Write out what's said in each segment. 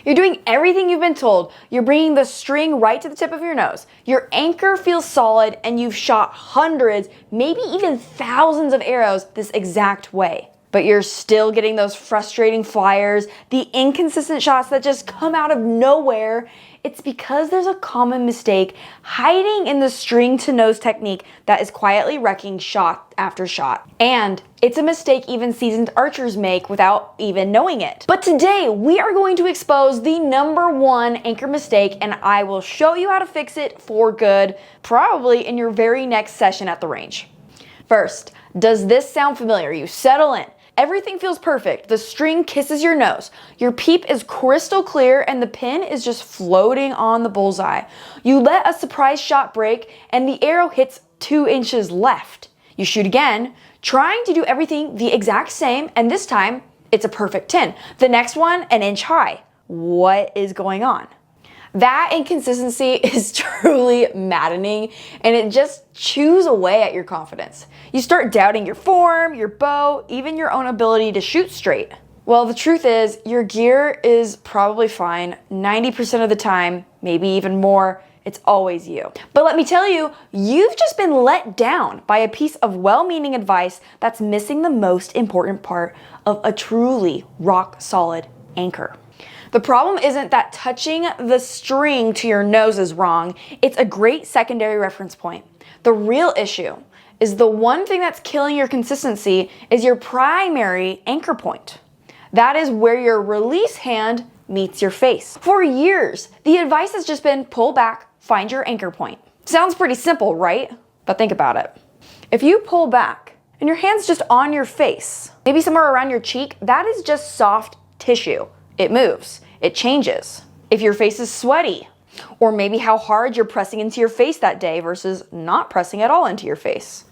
You're doing everything you've been told. You're bringing the string right to the tip of your nose. Your anchor feels solid and you've shot hundreds, maybe even thousands of arrows this exact way. But you're still getting those frustrating flyers, the inconsistent shots that just come out of nowhere. It's because there's a common mistake hiding in the string to nose technique that is quietly wrecking shot after shot. And it's a mistake even seasoned archers make without even knowing it. But today we are going to expose the #1 anchor mistake, and I will show you how to fix it for good, probably in your very next session at the range. First, does this sound familiar? You settle in. Everything feels perfect. The string kisses your nose. Your peep is crystal clear and the pin is just floating on the bullseye. You let a surprise shot break and the arrow hits 2 inches left. You shoot again, trying to do everything the exact same, and this time it's a perfect 10. The next one, an inch high. What is going on? That inconsistency is truly maddening, and it just chews away at your confidence. You start doubting your form, your bow, even your own ability to shoot straight. Well, the truth is, your gear is probably fine 90% of the time, maybe even more. It's always you. But let me tell you, you've just been let down by a piece of well-meaning advice that's missing the most important part of a truly rock-solid anchor. The problem isn't that touching the string to your nose is wrong. It's a great secondary reference point. The real issue is the one thing that's killing your consistency is your primary anchor point. That is where your release hand meets your face. For years, the advice has just been pull back, find your anchor point. Sounds pretty simple, right? But think about it. If you pull back and your hand's just on your face, maybe somewhere around your cheek, that is just soft tissue. It moves, it changes. If your face is sweaty, or maybe how hard you're pressing into your face that day versus not pressing at all into your face.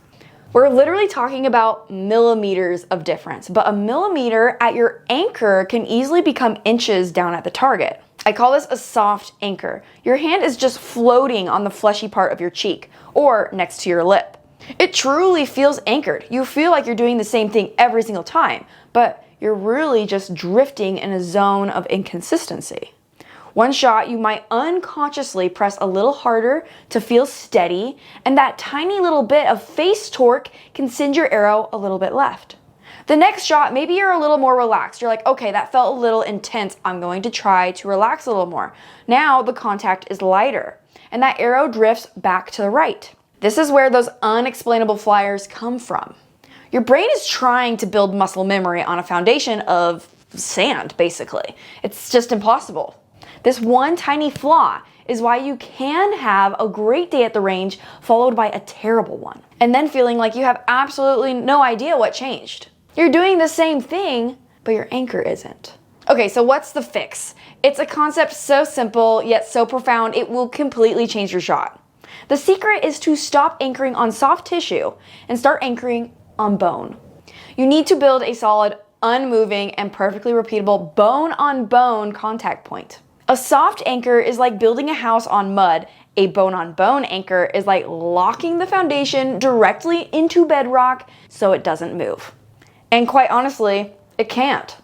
We're literally talking about millimeters of difference, but a millimeter at your anchor can easily become inches down at the target. I call this a soft anchor. Your hand is just floating on the fleshy part of your cheek or next to your lip. It truly feels anchored. You feel like you're doing the same thing every single time, but you're really just drifting in a zone of inconsistency. One shot, you might unconsciously press a little harder to feel steady, and that tiny little bit of face torque can send your arrow a little bit left. The next shot, maybe you're a little more relaxed. You're like, okay, that felt a little intense. I'm going to try to relax a little more. Now the contact is lighter, and that arrow drifts back to the right. This is where those unexplainable flyers come from. Your brain is trying to build muscle memory on a foundation of sand, basically. It's just impossible. This one tiny flaw is why you can have a great day at the range followed by a terrible one, and then feeling like you have absolutely no idea what changed. You're doing the same thing, but your anchor isn't. Okay, so what's the fix? It's a concept so simple yet so profound it will completely change your shot. The secret is to stop anchoring on soft tissue and start anchoring on bone. You need to build a solid, unmoving, and perfectly repeatable bone-on-bone contact point. A soft anchor is like building a house on mud. A bone-on-bone anchor is like locking the foundation directly into bedrock so it doesn't move. And quite honestly, it can't.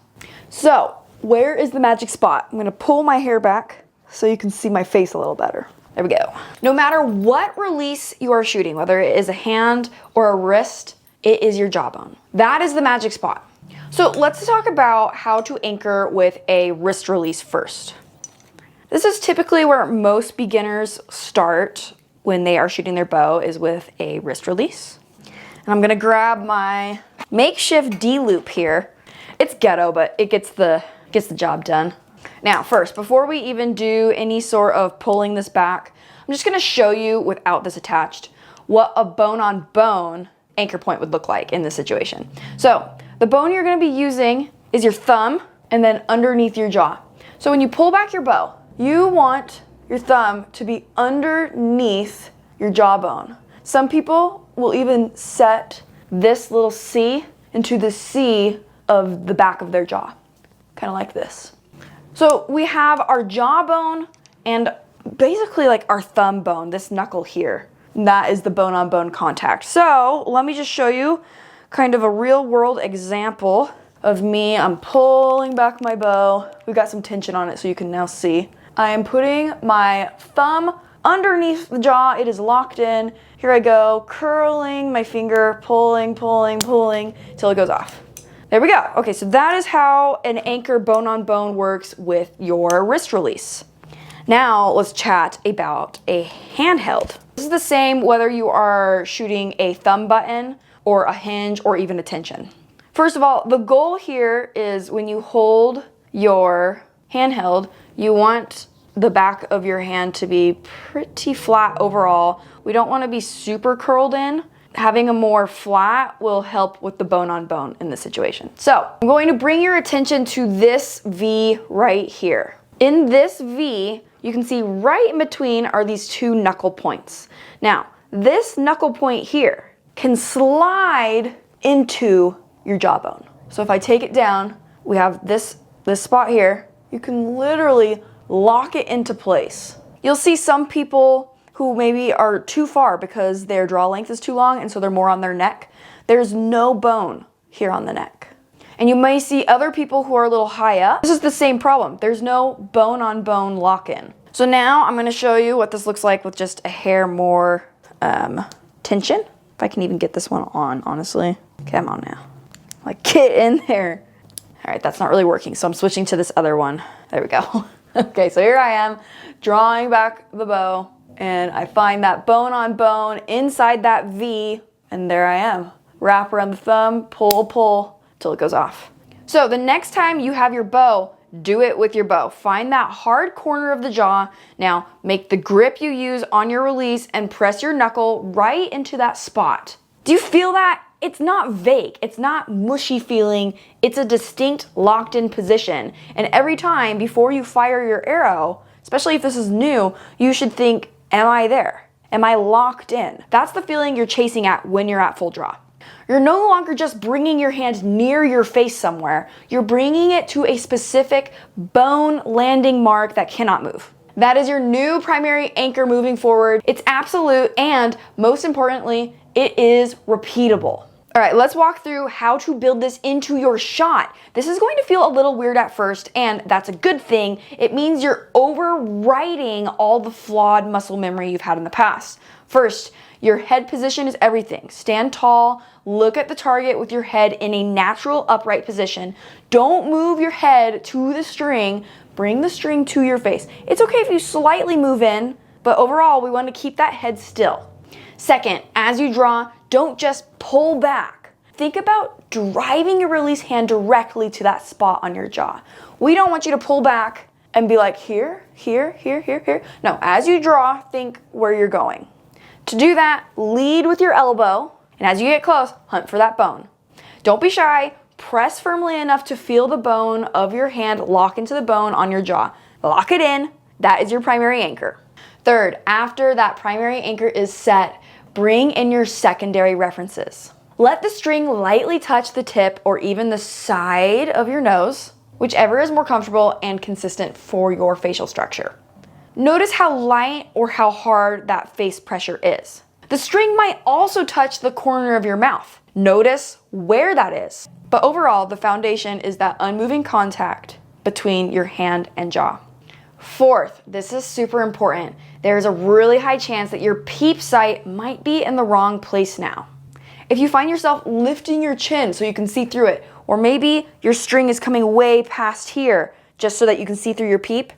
So, where is the magic spot? I'm gonna pull my hair back so you can see my face a little better. There we go. No matter what release you are shooting, whether it is a hand or a wrist, it is your jawbone. That is the magic spot. So let's talk about how to anchor with a wrist release first. This is typically where most beginners start when they are shooting their bow, is with a wrist release. And I'm gonna grab my makeshift D-loop here. It's ghetto, but it gets the job done. Now first, before we even do any sort of pulling this back, I'm just gonna show you without this attached what a bone-on-bone anchor point would look like in this situation. So the bone you're gonna be using is your thumb and then underneath your jaw. So when you pull back your bow, you want your thumb to be underneath your jawbone. Some people will even set this little C into the C of the back of their jaw, kind of like this. So we have our jawbone and basically like our thumb bone, this knuckle here. That is the bone-on-bone contact. So let me just show you kind of a real-world example of me. I'm pulling back my bow. We've got some tension on it so you can now see. I am putting my thumb underneath the jaw. It is locked in. Here I go, curling my finger, pulling, pulling, pulling till it goes off. There we go. Okay, so that is how an anchor bone on bone works with your wrist release. Now let's chat about a handheld. This is the same whether you are shooting a thumb button or a hinge or even a tension. First of all, the goal here is when you hold your handheld, you want the back of your hand to be pretty flat overall. We don't want to be super curled in. Having a more flat will help with the bone on bone in this situation. So I'm going to bring your attention to this V right here. In this V, you can see right in between are these two knuckle points. Now, this knuckle point here can slide into your jawbone. So if I take it down, we have this spot here. You can literally lock it into place. You'll see some people who maybe are too far because their draw length is too long and so they're more on their neck. There's no bone here on the neck. And you may see other people who are a little high up. This is the same problem. There's no bone on bone lock-in. So now I'm gonna show you what this looks like with just a hair more tension. If I can even get this one on, honestly. Come on now. Like, get in there. All right, that's not really working, so I'm switching to this other one. There we go. Okay, so here I am, drawing back the bow, and I find that bone on bone inside that V, and there I am. Wrap around the thumb, pull, pull, till it goes off. So the next time you have your bow, do it with your bow. Find that hard corner of the jaw. Now, make the grip you use on your release and press your knuckle right into that spot. Do you feel that? It's not vague, it's not mushy feeling, it's a distinct locked in position. And every time before you fire your arrow, especially if this is new, you should think, am I there? Am I locked in? That's the feeling you're chasing at when you're at full draw. You're no longer just bringing your hand near your face somewhere, you're bringing it to a specific bone landing mark that cannot move. That is your new primary anchor moving forward. It's absolute and most importantly, it is repeatable. All right, let's walk through how to build this into your shot. This is going to feel a little weird at first, and that's a good thing. It means you're overriding all the flawed muscle memory you've had in the past. First, your head position is everything. Stand tall, look at the target with your head in a natural upright position. Don't move your head to the string, bring the string to your face. It's okay if you slightly move in, but overall, we want to keep that head still. Second, as you draw, don't just pull back. Think about driving your release hand directly to that spot on your jaw. We don't want you to pull back and be like here, here, here, here, here. No, as you draw, think where you're going. To do that, lead with your elbow, and as you get close, hunt for that bone. Don't be shy, press firmly enough to feel the bone of your hand lock into the bone on your jaw. Lock it in, that is your primary anchor. Third, after that primary anchor is set, bring in your secondary references. Let the string lightly touch the tip or even the side of your nose, whichever is more comfortable and consistent for your facial structure. Notice how light or how hard that face pressure is. The string might also touch the corner of your mouth. Notice where that is. But overall, the foundation is that unmoving contact between your hand and jaw. Fourth, this is super important. There's a really high chance that your peep sight might be in the wrong place now. If you find yourself lifting your chin so you can see through it, or maybe your string is coming way past here just so that you can see through your peep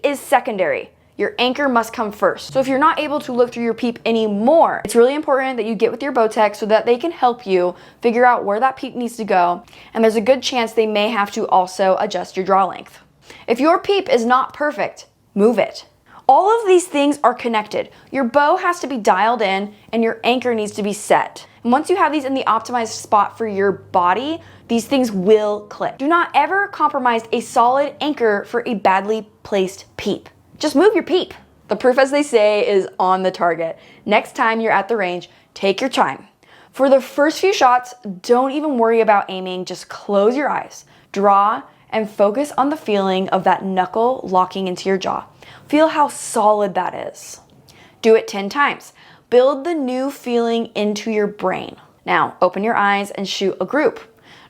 is secondary. Your anchor must come first. So if you're not able to look through your peep anymore, it's really important that you get with your bow tech so that they can help you figure out where that peep needs to go, and there's a good chance they may have to also adjust your draw length. If your peep is not perfect, move it. All of these things are connected. Your bow has to be dialed in and your anchor needs to be set. And once you have these in the optimized spot for your body, these things will click. Do not ever compromise a solid anchor for a badly placed peep. Just move your peep. The proof, as they say, is on the target. Next time you're at the range, take your time. For the first few shots, don't even worry about aiming. Just close your eyes, draw, and focus on the feeling of that knuckle locking into your jaw. Feel how solid that is. Do it 10 times. Build the new feeling into your brain. Now, open your eyes and shoot a group.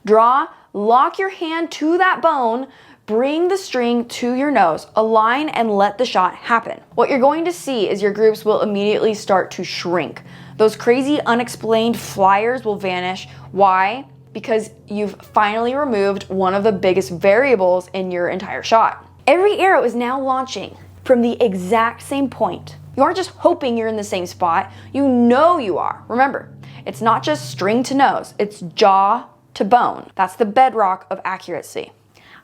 Draw lock your hand to that bone, bring the string to your nose, align and let the shot happen. What you're going to see is your groups will immediately start to shrink. Those crazy unexplained flyers will vanish. Why? Because you've finally removed one of the biggest variables in your entire shot. Every arrow is now launching from the exact same point. You aren't just hoping you're in the same spot, you know you are. Remember, it's not just string to nose, it's jaw to bone. That's the bedrock of accuracy.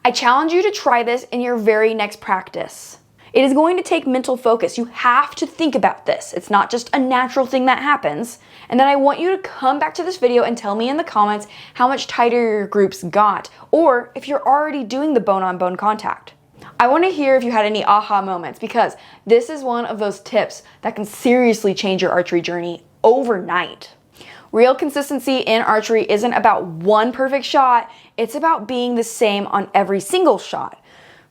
I challenge you to try this in your very next practice. It is going to take mental focus. You have to think about this. It's not just a natural thing that happens. And then I want you to come back to this video and tell me in the comments how much tighter your groups got, or if you're already doing the bone-on-bone contact. I want to hear if you had any aha moments, because this is one of those tips that can seriously change your archery journey overnight. Real consistency in archery isn't about one perfect shot, it's about being the same on every single shot.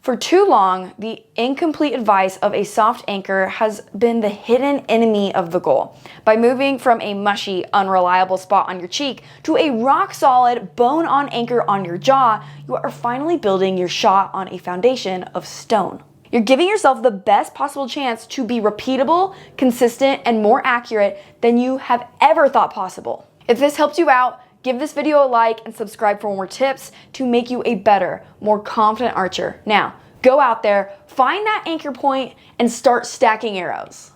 For too long, the incomplete advice of a soft anchor has been the hidden enemy of the goal. By moving from a mushy, unreliable spot on your cheek to a rock-solid, bone-on anchor on your jaw, you are finally building your shot on a foundation of stone. You're giving yourself the best possible chance to be repeatable, consistent, and more accurate than you have ever thought possible. If this helped you out, give this video a like and subscribe for more tips to make you a better, more confident archer. Now, go out there, find that anchor point, and start stacking arrows.